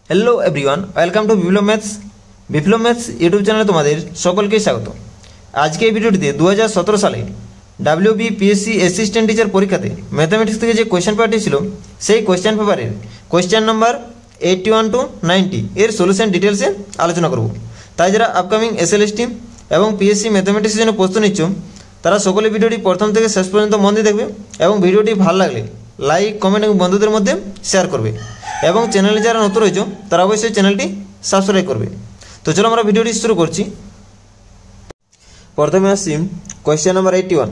Hello everyone welcome to Biplab maths YouTube চ্যানেলে তোমাদের সকলকে স্বাগত। আজকে এই ভিডিওটিতে 2017 সালে WBPSC অ্যাসিস্ট্যান্ট টিচার পরীক্ষাতে ম্যাথমেটিক্স থেকে যে কোয়েশ্চেন পেপারটি ছিল সেই কোয়েশ্চেন পেপারের কোয়েশ্চেন নাম্বার 81 to 90 এর সলিউশন ডিটেলসে আলোচনা করব। তাই যারা আপকামিং SLST এবং পিএসসি ম্যাথমেটিক্সের জন্য প্রস্তুতি নিচ্ছ তারা সকলে ভিডিওটি প্রথম থেকে শেষ পর্যন্ত মন দিয়ে দেখবে এবং ভিডিওটি ভালো লাগলে লাইক কমেন্ট এবং বন্ধুদের মধ্যে শেয়ার করবে এবং চ্যানেলে যারা নতুন রয়েছে তারা অবশ্যই চ্যানেলটি সাবস্ক্রাইব করবে। তো চলো আমরা ভিডিওটি শুরু করছি। প্রথমে আসছি কোয়েশ্চেন নাম্বার 81।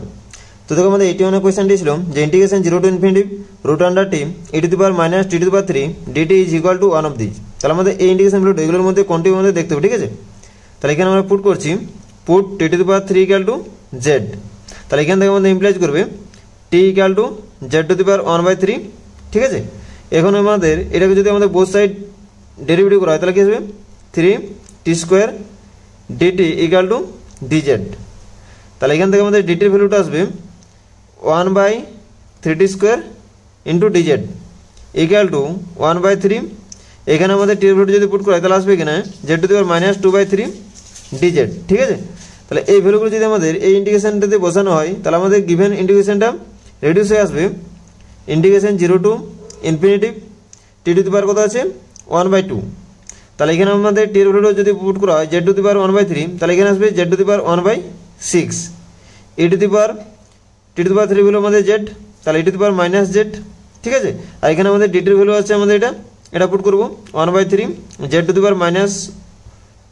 তো দেখো আমাদের 81 এর কোয়েশ্চেনটি ছিল যে integration 0 to infinity root under t e to the power minus t to the power 3 dt is equal to one of these। তাহলে আমাদের এই ইন্টিগ্রেশনগুলো এগুলোর মধ্যে কোনটির মধ্যে দেখতে হবে, ঠিক আছে। তাহলে এখানে আমরা পুট করছি put t to the power 3 equal to z। তাহলে এখান থেকে আমাদের ইমপ্লাইজ করবে t equal to z to the power 1/3, ঠিক আছে। এখন আমাদের এটাকে যদি আমাদের বোথ সাইড ডেরিভেটিভ করা হয় তাহলে কি আসবে 3t square dt equal to dz। তাহলে এখান থেকে আমাদের dt এর ভ্যালুটা আসবে 1/3t square into dz equal to 1/3। এখানে আমাদের t এর ভ্যালু যদি পুট করা হয় তাহলে আসবে এখানে z to the power minus 2/3 dz, ঠিক আছে। তাহলে এই ভ্যালুগুলো যদি আমাদের এই ইন্টিগ্রেশনটাতে বসানো হয় তাহলে আমাদের গিভেন ইন্টিগ্রেশনটা রেডিউস হয়ে আসবে integration 0 to infinity t to the power কত আছে 1/2। তাহলে এখানে আমাদের t এর ভ্যালু যদি পুট করা হয় z টু দি পাওয়ার 1/3 তাহলে এখানে আসবে z to the power 1/6 e to the power t to the power 3 value আমাদের z, তাহলে e to the power minus z, ঠিক আছে। আর এখানে আমাদের dt এর ভ্যালু আছে আমাদের এটা পুট করব 1/3 z to the power minus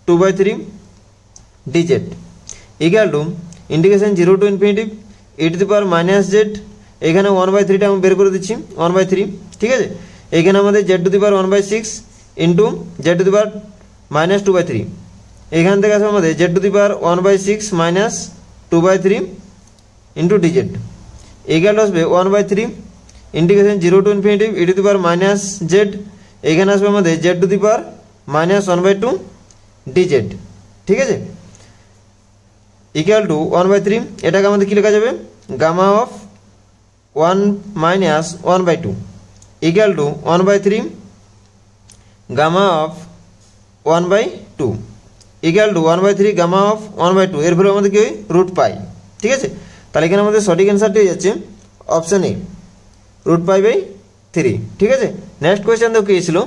2/3 dz equal to integration 0 to infinity e to the power minus z। এখানে 1/3টা আমি বের করে দিচ্ছি 1/3, ঠিক আছে। এখানে আমাদের z to the power 1/6 into z to the power minus 2/3। এখান থেকে আসবে আমাদের z to the power 1/6 minus 2/3 into dz equal to আসবে 1/3 integration 0 to infinity e to the power minus z। এখানে আসবে আমাদের z to the power minus 1/2 dz, ঠিক আছে, ইকুয়াল টু 1/3। এটাকে আমাদের কি লেখা যাবে gamma of 1 minus 1/2 equal to 1/3 gamma of 1/2 equal to 1/3 gamma of 1/2 এর ভ্যালু আমাদের কি হয় রুট পাই, ঠিক আছে। তাহলে এখানে আমাদের সঠিক অ্যান্সারটি হয়ে যাচ্ছে option A root pi by 3, ঠিক আছে। নেক্সট কোয়েশ্চেন দেখো কি ছিল।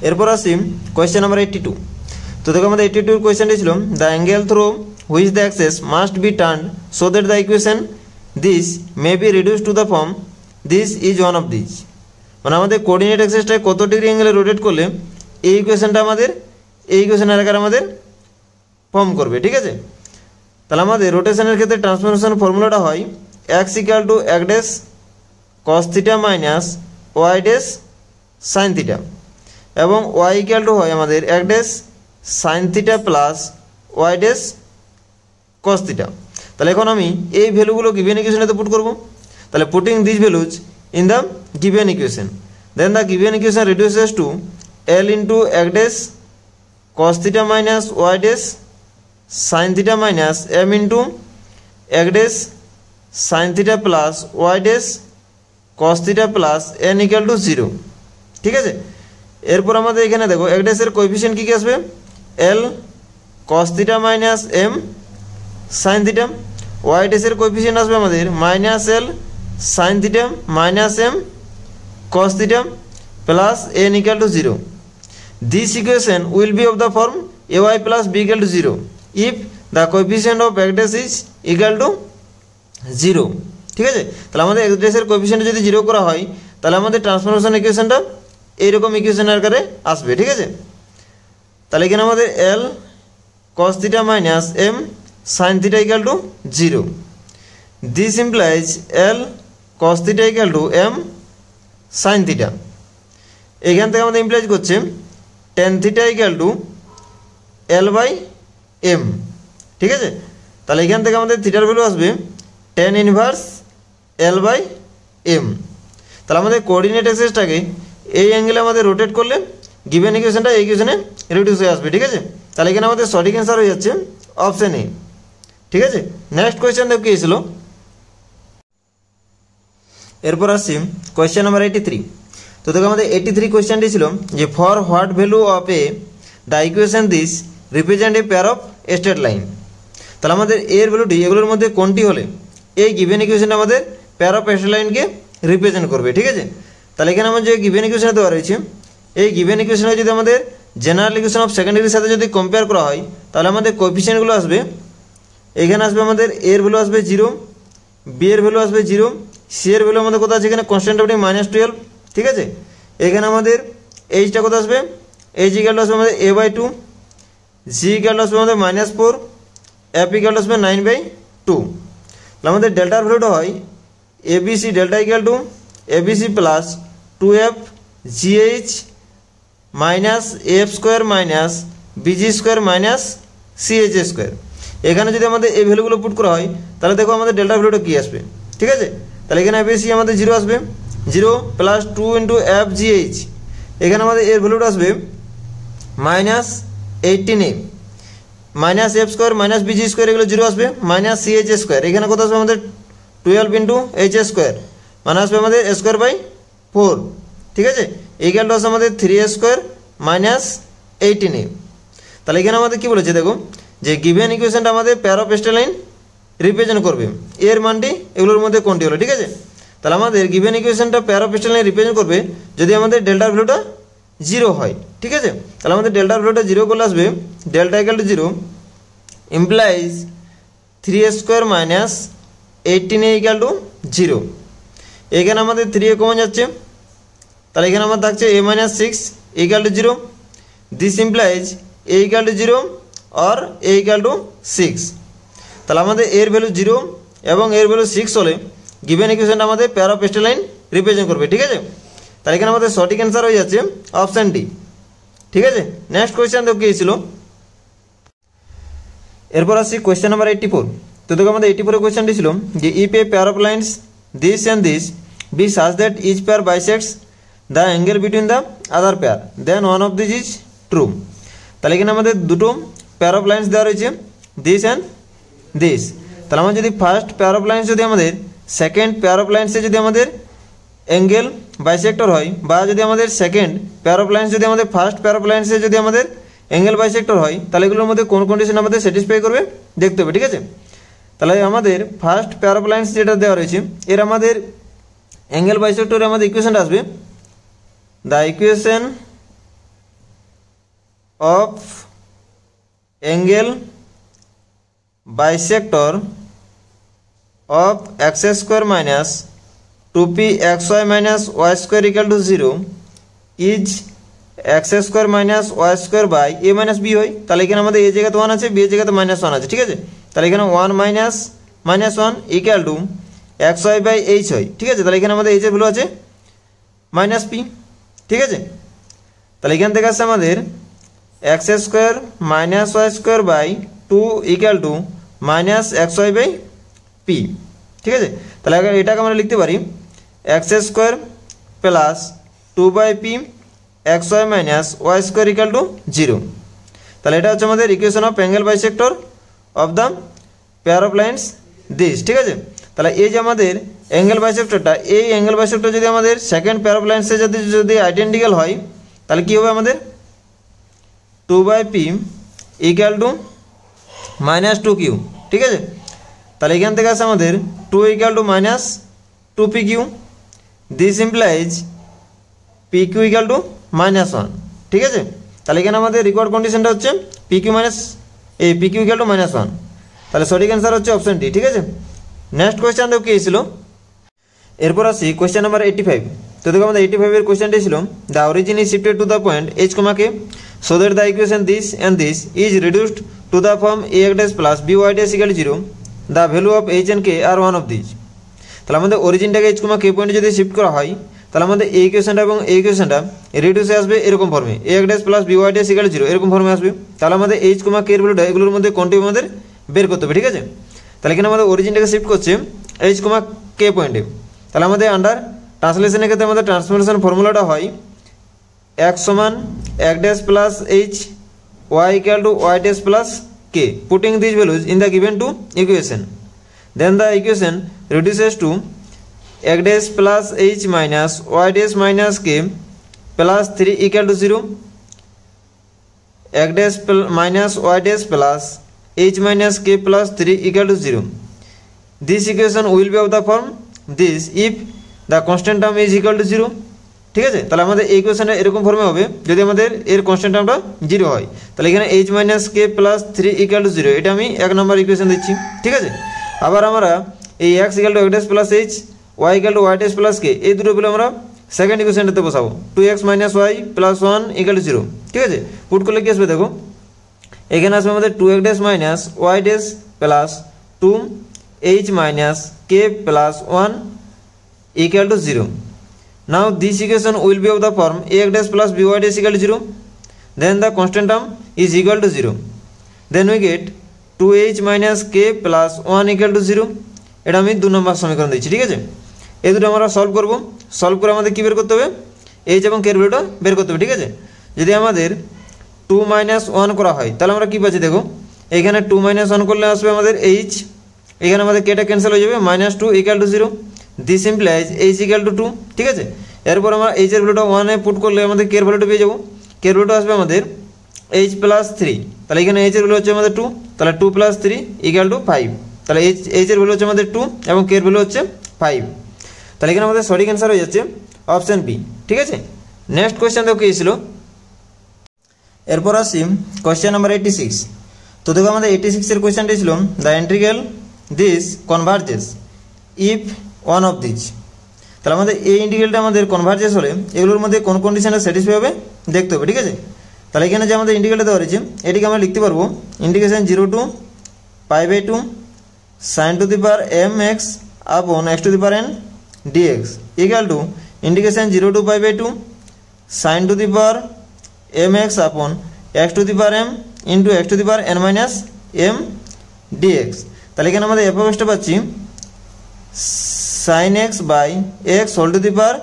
এরপর আসি কোয়েশ্চেন নাম্বার 82। তো দেখো আমাদের 82 এর কোয়েশ্চেনটি ছিল the angle through which the access must be turned so that the equation this may be reduced to the form this is one of these। মানে আমাদের কোঅর্ডিনেট অ্যাক্সেসটাকে কত ডিগ্রি অ্যাঙ্গেলে রোটেট করলে এই ইকুয়েশনটা আমাদের এই ইকুয়েশনের আকারে আমাদের ফর্ম করবে, ঠিক আছে। তাহলে আমাদের রোটেশনের ক্ষেত্রে ট্রান্সফরমেশন ফর্মুলাটা হয় x equal to x dash cos theta minus y dash sin theta এবং y ইকুয়াল টু হয় আমাদের x dash sin theta plus y dash cos theta. তাহলে এখন আমি এই ভ্যালুগুলো গিভেন ইকুয়েশনে পুট করব। তাহলে putting this values in the given equation then the given equation reduces to l into x dash cos theta minus y dash sin theta minus m into x dash sin theta plus y dash cos theta plus n equal to 0, ঠিক আছে। এরপর আমাদের এখানে দেখো x ড্যাশের coefficient কি কি আসবে l cos theta minus m sin theta, y ড্যাশের কোএফিসিয়েন্ট আসবে আমাদের minus l sin theta minus m cos theta plus n equal to 0। This equation will be of the form ay plus b equal to 0 if the coefficient of x dash is equal to 0, ঠিক আছে। তাহলে আমাদের x ড্যাশের coefficient যদি 0 করা হয় তাহলে আমাদের ট্রান্সফরমেশন ইকুয়েশনটা এইরকম ইকুয়েশনের আকারে আসবে, ঠিক আছে। তাহলে এখানে আমাদের l cos theta minus m sin theta equal to 0. This implies L cos theta equal to m sin theta। এখান থেকে আমাদের ইমপ্লাইজ করছে tan theta equal to L by m, ঠিক আছে। তাহলে এখান থেকে আমাদের থিটার ভ্যালু আসবে tan inverse L by m। তাহলে আমাদের কোঅর্ডিনেট অ্যাক্সেসটাকে এই অ্যাঙ্গেলে আমাদের রোটেট করলে গিভেন ইকুয়েশনটা এই ইকুয়েশনে রিডিউস হয়ে আসবে, ঠিক আছে। তাহলে এখানে আমাদের সঠিক অ্যান্সার হয়ে যাচ্ছে অপশন এ, ঠিক আছে। নেক্সট কোয়েশ্চেন দেখো কি ছিল। এরপর আসছি কোয়েশ্চেন নাম্বার 83। তো দেখো আমাদের 83 কোয়েশ্চেনটি ছিল যে for what value of A the equation this represent a pair of straight line. তাহলে আমাদের এর ভ্যালুটি এগুলোর মধ্যে কোনটি হলে এই গিভেন ইকুয়েশনটা আমাদের পেয়ার অফ স্ট্রেট লাইনকে রিপ্রেজেন্ট করবে, ঠিক আছে। তাহলে এখানে আমার যে গিভেন ইকুয়েশন দেওয়া রয়েছে এই গিভেন ইকুয়েশনে যদি আমাদের জেনারেল ইকুয়েশন অফ সেকেন্ড ডিগ্রির সাথে যদি কম্পেয়ার করা হয় তাহলে আমাদের কোএফিসিয়েন্টগুলো আসবে, এখানে আসবে আমাদের এর ভ্যালু আসবে 0, বি এর ভ্যালু আসবে 0, সি এর ভ্যালু আমাদের কোথায় আছে এখানে কনস্ট্যান্ট অফ -12, ঠিক আছে। এখানে আমাদের এইচটা কোথায় আসবে, এইচ ইকুয়াল টু আসবে আমাদের a/2, জি ইকুয়াল টু আসবে আমাদের -4, এফ ইকুয়াল টু আসবে 9/2। তাহলে আমাদের ডেল্টার ভ্যালুটা হয় ABC delta equal to ABC plus 2f GH minus F square minus BG square minus CH square. এখানে যদি আমাদের এই ভ্যালুগুলো পুট করা হয় তাহলে দেখো আমাদের ডেল্টা ভ্যালুটা কী আসবে, ঠিক আছে। তাহলে এখানে এবিসি আমাদের 0 আসবে, 0 প্লাস 2 ইন্টু এফ জিএইচ, এখানে আমাদের এর ভ্যালুটা আসবে -18a minus F square minus BG square, এগুলো 0 আসবে, মাইনাস সিএইচ স্কোয়ার, এখানে কত আসবে আমাদের 12 ইন্টু এইচ স্কোয়ার মানে আসবে আমাদের স্কোয়ার/4, ঠিক আছে। ইকুয়াল টু আসবে আমাদের 3a স্কোয়ার মাইনাস 18a। তাহলে এখানে আমাদের কী বলেছে দেখো যে গিভেন ইকুয়েশনটা আমাদের pair of straight line represent করবে, এর মানটি এগুলোর মধ্যে কোনটি হলো, ঠিক আছে। তাহলে আমাদের গিভেন ইকুয়েশনটা pair of straight line represent করবে যদি আমাদের ডেল্টার ভ্যালুটা 0 হয়, ঠিক আছে। তাহলে আমাদের ডেল্টার ভ্যালুটা 0 করলে আসবে delta equal to 0 implies 3a square minus 18a equal to 0। এখানে আমাদের 3a কমন যাচ্ছে, তাহলে এখানে আমার থাকছে a-6 equal to 0, this implies a equal to 0 or a equal to 6। তাহলে আমাদের এর ভ্যালু 0 এবং এর ভ্যালু 6 হলে গিভেন ইকুয়েশনটা আমাদের pair of straight line represent করবে, ঠিক আছে। তাহলে এখানে আমাদের সঠিক অ্যান্সার হয়ে যাচ্ছে অপশান ডি, ঠিক আছে। নেক্সট কোয়েশ্চেন দেখো কী ছিল, এরপর আসছি কোয়েশ্চেন নাম্বার 84। তো দেখো আমাদের 84 কোয়েশ্চেনটি ছিল যে if a pair of lines this and this be such that each pair bisects the angle between the other pair then one of this is true. তাহলে এখানে আমাদের দুটো পেয়ার অফ লাইন্স দেওয়া রয়েছে দিস অ্যান্ড দিস। তাহলে আমরা যদি first pair of lines যদি আমাদের সেকেন্ড পেয়ার অফ লাইন্সে যদি আমাদের অ্যাঙ্গেল বাইসেক্টর হয় বা যদি আমাদের সেকেন্ড পেয়ার অফ লাইন্স যদি আমাদের ফার্স্ট পেয়ার অফ লাইন্সে যদি আমাদের অ্যাঙ্গেল বাইসেক্টর হয় তাহলে এগুলোর মধ্যে কোন কন্ডিশন আমাদের স্যাটিসফাই করবে দেখতে হবে, ঠিক আছে। তাহলে আমাদের ফার্স্ট পেয়ার অফ লাইন্স যেটা দেওয়া রয়েছে এর আমাদের অ্যাঙ্গেল বাইসেক্টরে আমাদের ইকুয়েশনটা আসবে the equation of angle bisector of X square minus 2pxy minus Y square equal to 0 is X square minus Y square by A minus B হয়। তাহলে এখানে আমাদের এ জায়গাতে 1 আছে, বি এর জায়গাতে -1 আছে, ঠিক আছে। তাহলে এখানে 1 minus -1 equal to xy by H হয়, ঠিক আছে। তাহলে এখানে আমাদের এইচের ভ্যালু আছে -p, ঠিক আছে। তাহলে এখান থেকে আসছে আমাদের x square minus Y square by 2 equal to minus xy by p, ঠিক আছে। তাহলে এটাকে আমরা লিখতে পারি x square plus 2/p xy minus Y square equal to 0। তাহলে এটা হচ্ছে আমাদের equation of angle bisector of the pair of lines this, ঠিক আছে। তাহলে এই যে আমাদের অ্যাঙ্গেল বাইসেক্টরটা, এই অ্যাঙ্গেল বাইসেক্টর যদি আমাদের সেকেন্ড পেয়ার অফ লাইন্সে যদি আইডেন্টিক্যাল হয় তাহলে কী হবে আমাদের 2/p ইকুয়াল টু -2q, ঠিক আছে। তাহলে এখান থেকে আসে আমাদের 2 equal two -2pq, this implies pq equal to -1, ঠিক আছে। তাহলে এখানে আমাদের রিকোয়ার্ড কন্ডিশনটা হচ্ছে pq ইকুয়াল টু -1। তাহলে সঠিক অ্যান্সার হচ্ছে অপশন ডি, ঠিক আছে। নেক্সট কোয়েশ্চেন দেখো কী ছিল, এরপর আসি কোয়েশ্চেন নাম্বার 85। তো দেখো আমাদের 85 এর কোয়েশ্চেনটি ছিল the origin is shifted to the point h, k so that the equation this and this is reduced to the form ax dash plus by dash equal to 0. The value of h and k are one of these. তাহলে আমাদের অরিজিনটাকে h, k পয়েন্টে যদি shift করা হয় তাহলে আমাদের এই ইকুয়েশনটা এবং এই ইকুয়েশনটা রিডিউসে আসবে এরকম ফর্মে ax dash plus by dash equal to 0 এরকম ফর্মে আসবে। তাহলে আমাদের h, k এর ভ্যালুটা এগুলোর মধ্যে কোনটি আমাদের বের করতে হবে, ঠিক আছে। তাহলে এখানে আমাদের অরিজিনটাকে শিফট করছে h, k পয়েন্টে। তাহলে আমাদের আন্ডার ট্রান্সলেশনের ক্ষেত্রে আমাদের ট্রান্সফরমেশন ফর্মুলাটা হয় x সমান x dash plus h, y equal to y dash plus k. Putting these values in the given two equation, then the equation reduces to x dash plus h minus y dash minus k plus 3 equal to 0. x dash minus y dash plus h minus k plus 3 equal to 0. This equation will be of the form this if the constant term is equal to 0. ঠিক আছে, তাহলে আমাদের এই ইকুয়েশনটা এরকম ফর্মে হবে যদি আমাদের এর কনস্ট্যান্ট টার্মটা 0 হয়, তাহলে এখানে h - k + 3 = 0, এটা আমি এক নম্বর ইকুয়েশন দিচ্ছি। ঠিক আছে, আবার আমরা এই x = x' + h, y = y' + k এই দুটো বলে আমরা সেকেন্ড ইকুয়েশনটাতে বসাবো 2x - y + 1 = 0। ঠিক আছে, পুট করলে কি আসবে দেখো, এখানে আসবে আমাদের 2x' - y' + 2h - k + 1 = 0. Now this equation will be of the form ax' plus by' = 0. Then the constant term is equal to 0. Then we get 2h - k plus 1 = 0. এটা আমি 2 নম্বর সমীকরণ দিচ্ছি। ঠিক আছে, এই দুটো আমরা সলভ করব। সলভ করে আমাদের কি বের করতে হবে, h এবং k এর ভ্যালুটা বের করতে হবে। ঠিক আছে, যদি আমাদের 2 - 1 করা হয় তাহলে আমরা কি পাচ্ছি দেখো, এখানে 2 - 1 করলে আসবে আমাদের h, এখানে আমাদের k টা ক্যান্সেল হয়ে যাবে, -2 = 0. This implies h = 2। ঠিক আছে, এরপর আমরা h এর ভ্যালুটা 1 এ পুট করলে আমাদের k এর ভ্যালুটা পেয়ে যাব। k এর ভ্যালুটা আসবে আমাদের h + 3, তাহলে এখানে h এর ভ্যালু হচ্ছে আমাদের 2, তাহলে 2 + 3 = 5, তাহলে h এর ভ্যালু হচ্ছে আমাদের 2 এবং k এর ভ্যালু হচ্ছে 5, তাহলে এখানে আমাদের সঠিক অ্যান্সার হয়ে যাচ্ছে অপশন বি। ঠিক আছে, নেক্সট কোশ্চেন দেখো কি ছিল, এরপর আসি কোশ্চেন নাম্বার 86। তো দেখো আমাদের 86 এর কোশ্চেনটা ছিল the integral this কনভার্জেস if one of this. তাহলে আমাদের এই ইন্টিগ্রালটা আমাদের কনভার্জেস হলে এগুলোর মধ্যে কোন কন্ডিশনে স্যাটিসফাই হবে দেখতে হবে। ঠিক আছে, তাহলে এখানে যে আমাদের ইন্টিগ্রালটা দেওয়া রয়েছে এটিকে আমরা লিখতে পারবো integration 0 to π/2 sin to the power mx upon x to the power n dx equal to integration 0 to π/2 sin to the power mx upon x to the power m into x to the power n minus m dx। তাহলে এখানে আমাদের f of x টা পাচ্ছি sin x by x whole to the power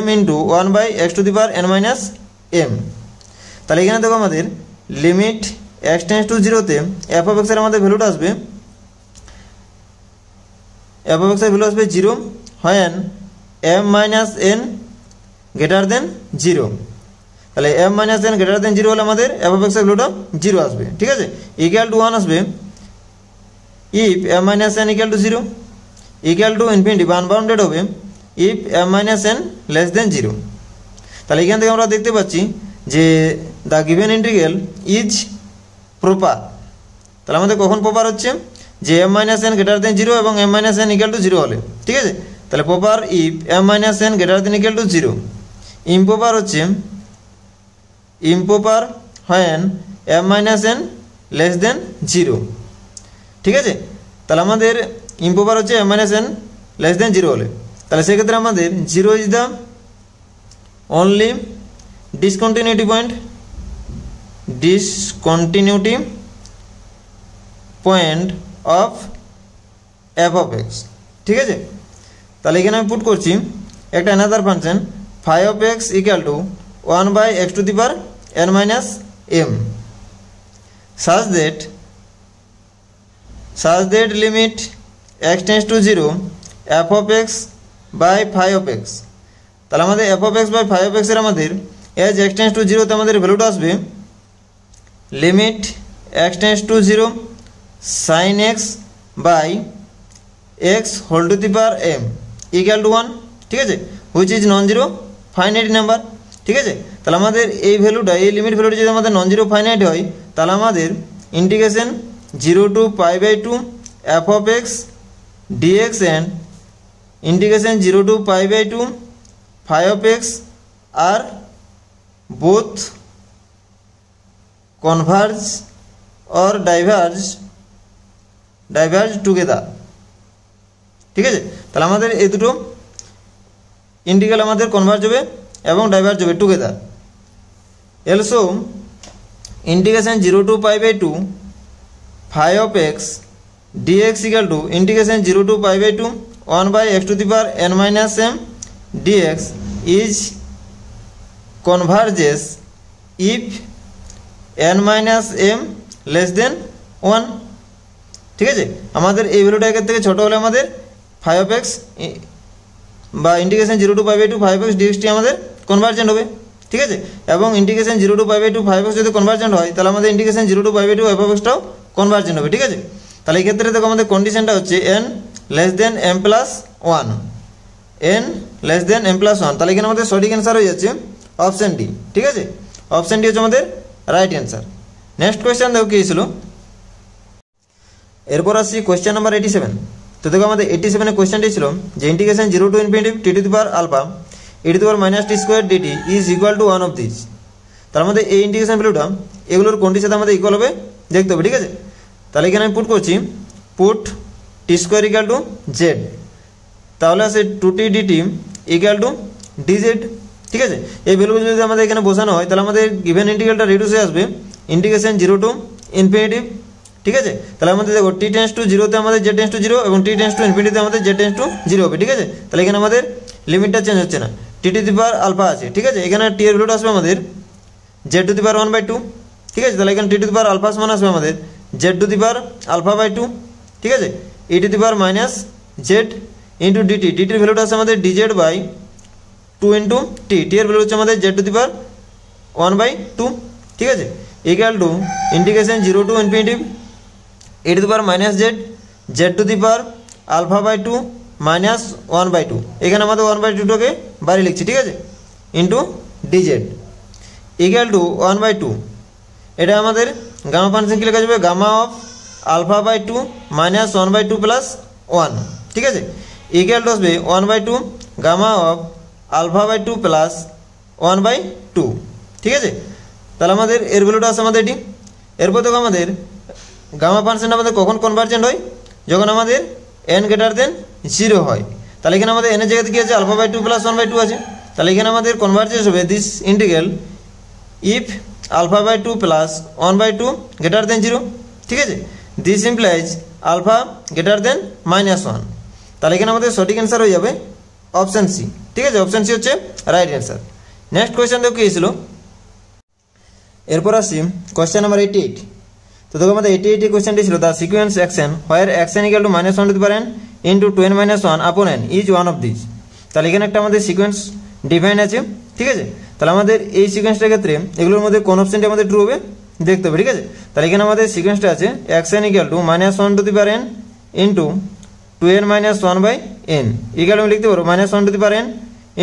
m into 1 by x to the power n minus m। তাহলে এখানে দেখো আমাদের limit x tends to 0 তে f of x এর আমাদের ভ্যালুটা আসবে, f of x এর ভ্যালু আসবে 0 when m minus n greater than 0। তাহলে m minus n greater than 0 হলে আমাদের f of x এর ভ্যালুটা 0 আসবে। ঠিক আছে, equal to 1 আসবে if m minus n equal to 0, equal to infinity unbounded হবে if m minus n less than 0। তাহলে এখান থেকে আমরা দেখতে পাচ্ছি যে the given integral is proper. তাহলে আমাদের কখন প্রপার হচ্ছে, যে m minus n greater than 0 এবং m minus n equal to 0 হলে। ঠিক আছে, তাহলে proper if m minus n greater than equal to 0। Improper হচ্ছে improper when m minus n less than 0। ঠিক আছে, তাহলে আমাদের ইমপ্রপার হচ্ছে m minus n less than 0 হলে, তাহলে সেক্ষেত্রে আমাদের 0 is the only discontinuity point of f of x। ঠিক আছে, তাহলে এখানে আমি পুট করছি একটা another function phi of x equal to 1 by x to the power n minus m such that limit x tends to 0 f of x by phi of x। তাহলে আমাদের f of x by phi of x এর আমাদের as x tends to 0 তে আমাদের ভ্যালুটা আসবে limit x tends to 0 sin x by x whole to the power m equal to 1। ঠিক আছে, which is non zero finite number. ঠিক আছে, তাহলে আমাদের এই ভ্যালুটা, এই লিমিট ভ্যালুটা যদি আমাদের নন জিরো ফাইনাইট হয় তাহলে আমাদের integration 0 to π/2 f of x dx and integration 0 to π/2 phi of x are both converge or diverge together। ঠিক আছে, তাহলে আমাদের এই দুটো ইন্টিগ্রাল আমাদের কনভার্জ হবে এবং ডাইভার্জ হবে together. Also integration 0 to π/2 phi of x dx equal to integration 0 to π/2 1 by x to the power n minus m dx is converges if n minus m less than 1। ঠিক আছে, আমাদের এই ভ্যালুটা এর থেকে ছোট হলে আমাদের phi of x বা integration 0 to pi by 2 5x dxটি আমাদের কনভার্জেন্ট হবে, ঠিক আছে। এবং integration 0 to pi by 2 5x যদি কনভার্জেন্ট হয় তাহলে আমাদের ইন্টিগ্রেশন 0 টু পাই বাই 2 f(x)টাও কনভার্জেন্ট হবে, ঠিক আছে। তাহলে এই ক্ষেত্রে দেখো আমাদের কন্ডিশনটা হচ্ছে n less than m plus 1, n less than m plus 1। তাহলে এখানে আমাদের সঠিক অ্যান্সার হয়ে যাচ্ছে অপশন ডি, ঠিক আছে। অপশন ডি হচ্ছে আমাদের রাইট অ্যান্সার। নেক্সট কোয়েশ্চেন দেখো কী ছিল। এরপর আসছি কোয়েশ্চেন নাম্বার 87। তো দেখো আমাদের 87 কোয়েশ্চেনটি ছিল যে integration 0 to infinity t to the power alpha e to the power minus t square dt is equal to one of this. তার মধ্যে এই ইন্টিগ্রেশন ভ্যালুটা এগুলোর কোনটির সাথে আমাদের ইকুয়াল হবে দেখতে হবে, ঠিক আছে। তাহলে এখানে আমি পুট করছি, put T square equal to Z, তাহলে আছে 2t dt equal to dz, ঠিক আছে। এই ভ্যালুগুলো যদি আমাদের এখানে বসানো হয় তাহলে আমাদের গিভেন ইন্টিগ্রালটা রিডিউস হয়ে আসবে ইন্টিগ্রেশন 0 টু ইনফিনিটি, ঠিক আছে। তাহলে আমাদের দেখো t টেন্স টু 0 তে আমাদের z টেন্স টু 0 এবং t টেন্স টু ইনফিনিটিতে আমাদের z টেন্স টু 0 হবে, ঠিক আছে। তাহলে এখানে আমাদের লিমিটটা চেঞ্জ হচ্ছে না, t to the power alpha আছে, ঠিক আছে। এখানে t এর ভ্যালুটা আসবে আমাদের z টু দি পাওয়ার 1/2, ঠিক আছে। তাহলে এখানে t to the power alpha সমান আসবে আমাদের z to the power alpha by 2, ঠিক আছে। e to the power minus z into dt, ডিটির ভ্যালুটা আছে আমাদের dz by 2 into t, t এর ভ্যালু হচ্ছে আমাদের z টু দি পাওয়ার 1/2, ঠিক আছে। Equal to integration 0 to infinity e to the power minus z z to the power alpha by 2 minus 1/2, এখানে আমাদের 1/2টাকে বাইরে লিখছি, ঠিক আছে, ইন্টু dz ইকুয়াল টু 1/2। এটা আমাদের গামা ফাংশন কি লেখা যাবে, gamma of alpha by 2 minus 1/2 plus 1, ঠিক আছে। ইকুয়াল টু আসবে 1/2 gamma of alpha by 2 plus 1/2, ঠিক আছে। তাহলে আমাদের এর ভ্যালুটা আছে আমাদের এটি। এরপর দেখো আমাদের গামা ফাংশনটা আমাদের কখন কনভার্জেন্ট হয়, যখন আমাদের n গ্রেটার দেন 0 হয়। তাহলে এখানে আমাদের n এর জায়গাতে কি আছে, আলফা বাই 2 প্লাস 1/2 আছে। তাহলে এখানে আমাদের কনভার্জেন্স হবে this integral if alpha by 2 plus 1/2 greater than 0, ঠিক আছে। This implies alpha greater than -1। তাহলে এখানে আমাদের সঠিক অ্যান্সার হয়ে যাবে অপশান সি, ঠিক আছে। অপশান সি হচ্ছে রাইট অ্যান্সার। নেক্সট কোয়েশ্চেন দেখো কী ছিল। এরপর আসি কোয়েশ্চেন নাম্বার 88। তো দেখো আমাদের 88 কোয়েশ্চেনটি ছিল the sequence action where action equal to -1 to the power n into 2n-1 আপন n is one of this. তাহলে এখানে একটা আমাদের সিকোয়েন্স ডিফাইন আছে, ঠিক আছে। তাহলে আমাদের এই সিকোয়েন্সটার ক্ষেত্রে এগুলোর মধ্যে কোন অপশনটি আমাদের ট্রু হবে দেখতে হবে, ঠিক আছে। তাহলে এখানে আমাদের সিকোয়েন্সটা আছে action equal to -1 to the power n into 2n-1/n equal আমি লিখতে পারবো -1 to the power n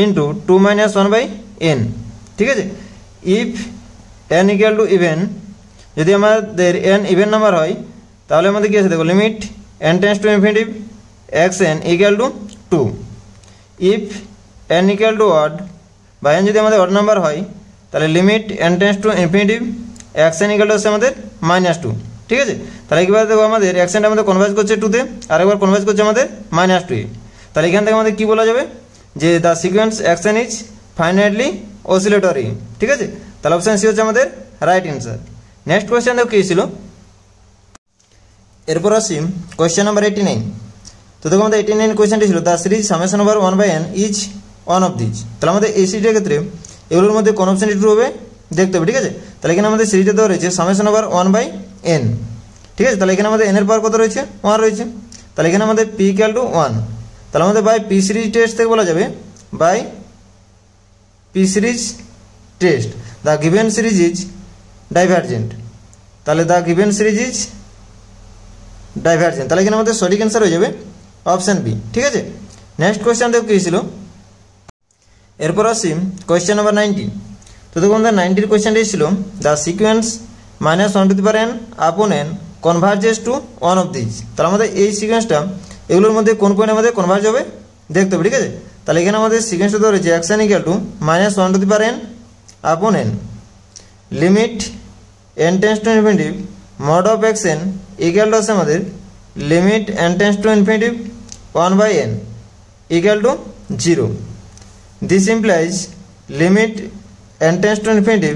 into 2-1/n, ঠিক আছে। If n equal two even, যদি আমাদের n ইভেন নাম্বার হয় তাহলে আমাদের কি আছে দেখো limit n tends to infinity xn equal to 2। If n equal two odd বা n যদি আমাদের অড নাম্বার হয় তাহলে limit n tends to infinity xn equal to হচ্ছে আমাদের -2, ঠিক আছে। তাহলে একবার দেখো আমাদের অ্যাকশনটা আমাদের কনভার্জ করছে 2-তে আর একবার কনভার্জ করছে আমাদের -2-এ। তাহলে এখান থেকে আমাদের কি বলা যাবে যে the sequence action is ফাইনাইটলি oscillatory, ঠিক আছে। তাহলে অপশান সি হচ্ছে আমাদের রাইট অ্যান্সার। নেক্সট কোয়েশ্চেন দেখো কী ছিল। এরপর আসি কোয়েশ্চেন নাম্বার 89। তো দেখো আমাদের 89 কোয়েশ্চেনটি ছিল the series summation over 1/n is one of this. তাহলে আমাদের এই সিরিজের ক্ষেত্রে এগুলোর মধ্যে কোন অপশানটি ট্রু হবে দেখতে হবে, ঠিক আছে। তাহলে এখানে আমাদের সিরিজে দেওয়া রয়েছে সামেশন ওভার 1/n, ঠিক আছে। তাহলে এখানে আমাদের n এর পাওয়ার কত রয়েছে 1 রয়েছে। তাহলে এখানে আমাদের p ইকুয়াল টু 1। তাহলে আমাদের বাই পি সিরিজ টেস্ট থেকে বলা যাবে by p series test the given series is divergent. তাহলে the given series is divergent. তাহলে এখানে আমাদের সঠিক অ্যান্সার হয়ে যাবে অপশান বি, ঠিক আছে। নেক্সট কোয়েশ্চেন দেখো কী ছিল। এরপর আসি কোয়েশ্চেন নাম্বার 90। তো দেখো আমাদের 90 কোয়েশ্চেনটি ছিল the sequence -1 to the power n upon n converges to one of this. তাহলে আমাদের এই সিকোয়েন্সটা এগুলোর মধ্যে কোন পয়েন্ট আমাদের কনভার্জ হবে দেখতে হবে, ঠিক আছে। তাহলে এখানে আমাদের সিকোয়েন্সটা দেওয়া রয়েছে action equal to -1 to the power n upon n limit n tends to infinity mod of xn equal to আছে আমাদের limit n tends to infinity 1/n equal to 0। This implies limit n tends to infinity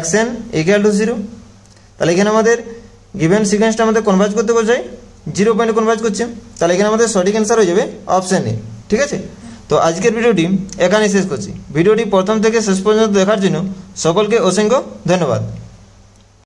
xn equal to 0। তাহলে এখানে আমাদের given সিকোয়েন্সটা আমাদের converge করতে বোঝায় 0 পয়েন্টে converge করছে। তাহলে এখানে আমাদের সঠিক অ্যান্সার হয়ে যাবে অপশান এ, ঠিক আছে। তো আজকের ভিডিওটি এখানেই শেষ করছি। ভিডিওটি প্রথম থেকে শেষ পর্যন্ত দেখার জন্য সকলকে অসংখ্য ধন্যবাদ।